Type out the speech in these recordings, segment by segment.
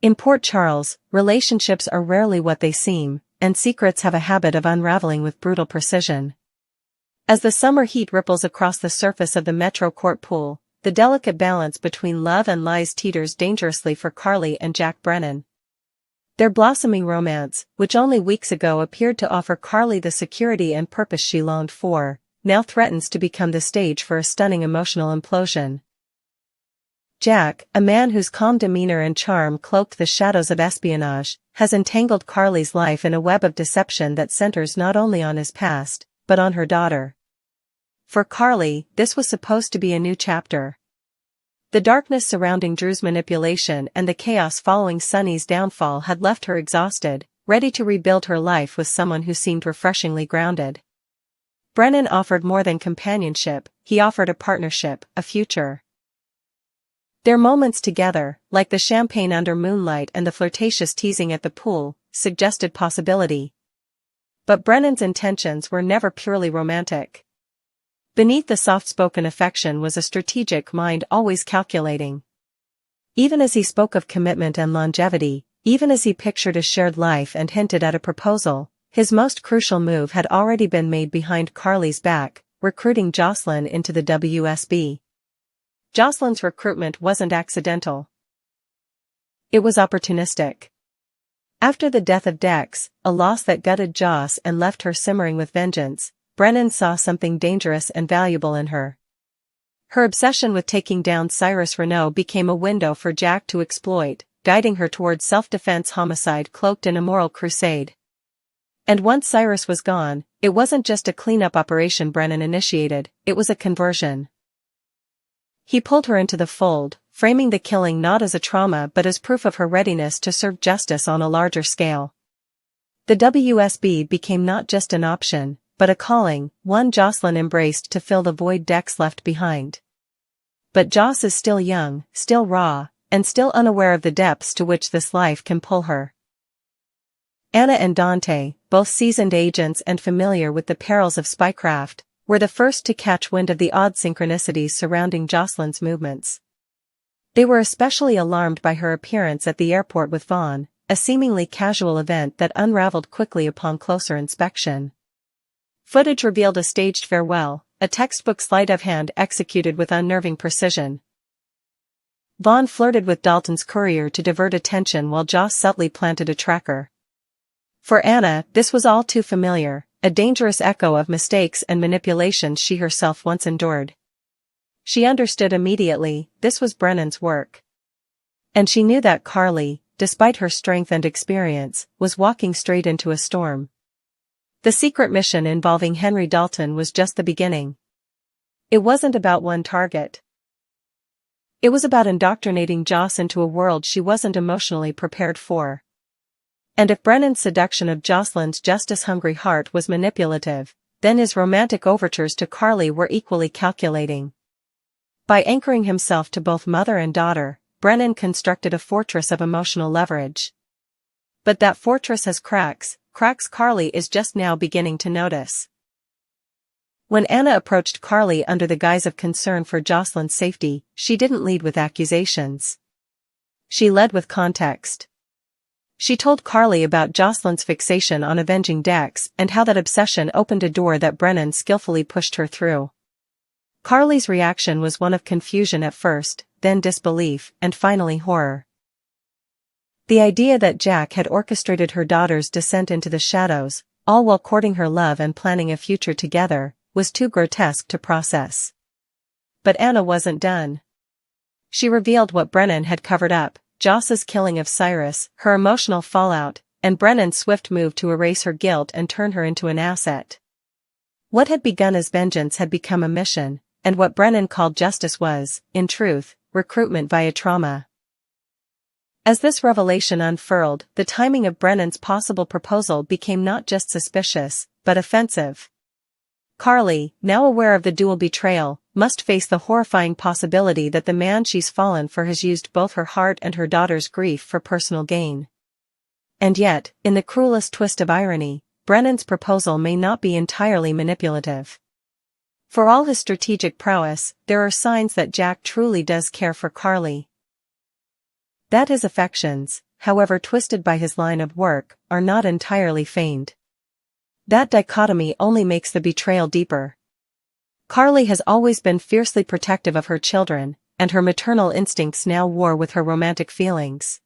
In Port Charles, relationships are rarely what they seem, and secrets have a habit of unraveling with brutal precision. As the summer heat ripples across the surface of the Metro Court pool, the delicate balance between love and lies teeters dangerously for Carly and Jack Brennan. Their blossoming romance, which only weeks ago appeared to offer Carly the security and purpose she longed for, now threatens to become the stage for a stunning emotional implosion. Jack, a man whose calm demeanor and charm cloaked the shadows of espionage, has entangled Carly's life in a web of deception that centers not only on his past, but on her daughter. For Carly, this was supposed to be a new chapter. The darkness surrounding Drew's manipulation and the chaos following Sunny's downfall had left her exhausted, ready to rebuild her life with someone who seemed refreshingly grounded. Brennan offered more than companionship, he offered a partnership, a future. Their moments together, like the champagne under moonlight and the flirtatious teasing at the pool, suggested possibility. But Brennan's intentions were never purely romantic. Beneath the soft-spoken affection was a strategic mind always calculating. Even as he spoke of commitment and longevity, even as he pictured a shared life and hinted at a proposal, his most crucial move had already been made behind Carly's back, recruiting Jocelyn into the WSB. Jocelyn's recruitment wasn't accidental. It was opportunistic. After the death of Dex, a loss that gutted Joss and left her simmering with vengeance, Brennan saw something dangerous and valuable in her. Her obsession with taking down Cyrus Renaud became a window for Jack to exploit, guiding her towards self-defense homicide cloaked in a moral crusade. And once Cyrus was gone, it wasn't just a cleanup operation Brennan initiated, it was a conversion. He pulled her into the fold, framing the killing not as a trauma but as proof of her readiness to serve justice on a larger scale. The WSB became not just an option, but a calling, one Jocelyn embraced to fill the void Dex left behind. But Joss is still young, still raw, and still unaware of the depths to which this life can pull her. Anna and Dante, both seasoned agents and familiar with the perils of spycraft, were the first to catch wind of the odd synchronicities surrounding Jocelyn's movements. They were especially alarmed by her appearance at the airport with Vaughn, a seemingly casual event that unraveled quickly upon closer inspection. Footage revealed a staged farewell, a textbook sleight of hand executed with unnerving precision. Vaughn flirted with Dalton's courier to divert attention while Joss subtly planted a tracker. For Anna, this was all too familiar, a dangerous echo of mistakes and manipulations she herself once endured. She understood immediately, this was Brennan's work. And she knew that Carly, despite her strength and experience, was walking straight into a storm. The secret mission involving Henry Dalton was just the beginning. It wasn't about one target. It was about indoctrinating Joss into a world she wasn't emotionally prepared for. And if Brennan's seduction of Jocelyn's justice-hungry heart was manipulative, then his romantic overtures to Carly were equally calculating. By anchoring himself to both mother and daughter, Brennan constructed a fortress of emotional leverage. But that fortress has cracks Carly is just now beginning to notice. When Anna approached Carly under the guise of concern for Jocelyn's safety, she didn't lead with accusations. She led with context. She told Carly about Jocelyn's fixation on avenging Dex and how that obsession opened a door that Brennan skillfully pushed her through. Carly's reaction was one of confusion at first, then disbelief, and finally horror. The idea that Jack had orchestrated her daughter's descent into the shadows, all while courting her love and planning a future together, was too grotesque to process. But Anna wasn't done. She revealed what Brennan had covered up, Joss's killing of Cyrus, her emotional fallout, and Brennan's swift move to erase her guilt and turn her into an asset. What had begun as vengeance had become a mission, and what Brennan called justice was, in truth, recruitment via trauma. As this revelation unfurled, the timing of Brennan's possible proposal became not just suspicious, but offensive. Carly, now aware of the dual betrayal, must face the horrifying possibility that the man she's fallen for has used both her heart and her daughter's grief for personal gain. And yet, in the cruelest twist of irony, Brennan's proposal may not be entirely manipulative. For all his strategic prowess, there are signs that Jack truly does care for Carly. That his affections, however twisted by his line of work, are not entirely feigned. That dichotomy only makes the betrayal deeper. Carly has always been fiercely protective of her children, and her maternal instincts now war with her romantic feelings.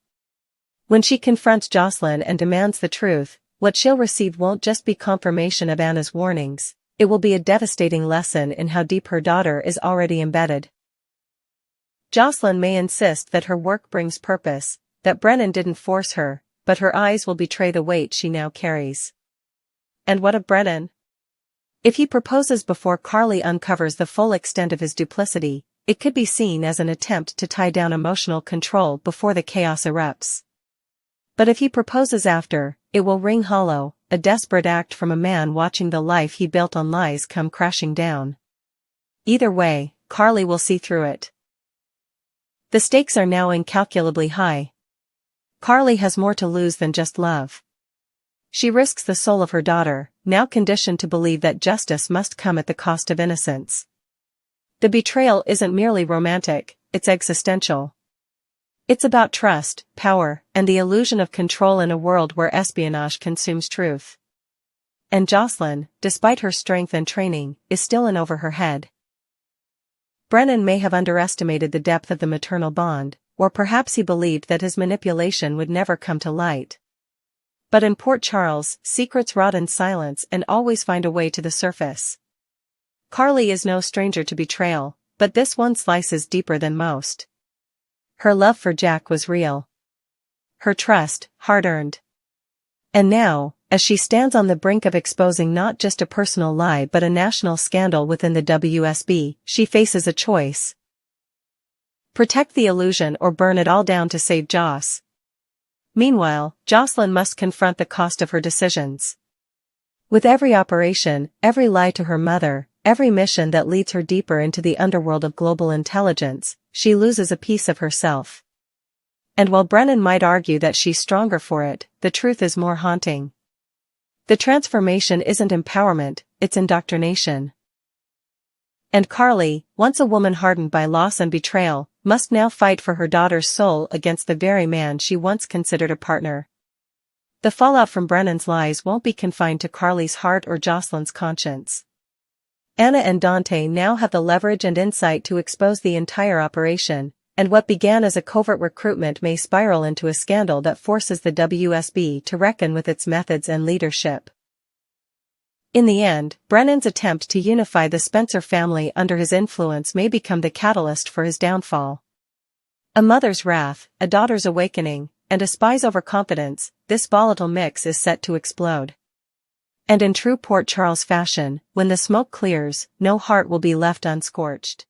When she confronts Jocelyn and demands the truth, what she'll receive won't just be confirmation of Anna's warnings, it will be a devastating lesson in how deep her daughter is already embedded. Jocelyn may insist that her work brings purpose, that Brennan didn't force her, but her eyes will betray the weight she now carries. And what of Brennan? If he proposes before Carly uncovers the full extent of his duplicity, it could be seen as an attempt to tie down emotional control before the chaos erupts. But if he proposes after, it will ring hollow, a desperate act from a man watching the life he built on lies come crashing down. Either way, Carly will see through it. The stakes are now incalculably high. Carly has more to lose than just love. She risks the soul of her daughter, now conditioned to believe that justice must come at the cost of innocence. The betrayal isn't merely romantic, it's existential. It's about trust, power, and the illusion of control in a world where espionage consumes truth. And Jocelyn, despite her strength and training, is still in over her head. Brennan may have underestimated the depth of the maternal bond, or perhaps he believed that his manipulation would never come to light. But in Port Charles, secrets rot in silence and always find a way to the surface. Carly is no stranger to betrayal, but this one slices deeper than most. Her love for Jack was real. Her trust, hard-earned. And now, as she stands on the brink of exposing not just a personal lie but a national scandal within the WSB, she faces a choice. Protect the illusion or burn it all down to save Joss. Meanwhile, Jocelyn must confront the cost of her decisions. With every operation, every lie to her mother, every mission that leads her deeper into the underworld of global intelligence, she loses a piece of herself. And while Brennan might argue that she's stronger for it, the truth is more haunting. The transformation isn't empowerment, it's indoctrination. And Carly, once a woman hardened by loss and betrayal, must now fight for her daughter's soul against the very man she once considered a partner. The fallout from Brennan's lies won't be confined to Carly's heart or Jocelyn's conscience. Anna and Dante now have the leverage and insight to expose the entire operation, and what began as a covert recruitment may spiral into a scandal that forces the WSB to reckon with its methods and leadership. In the end, Brennan's attempt to unify the Spencer family under his influence may become the catalyst for his downfall. A mother's wrath, a daughter's awakening, and a spy's overconfidence, this volatile mix is set to explode. And in true Port Charles fashion, when the smoke clears, no heart will be left unscorched.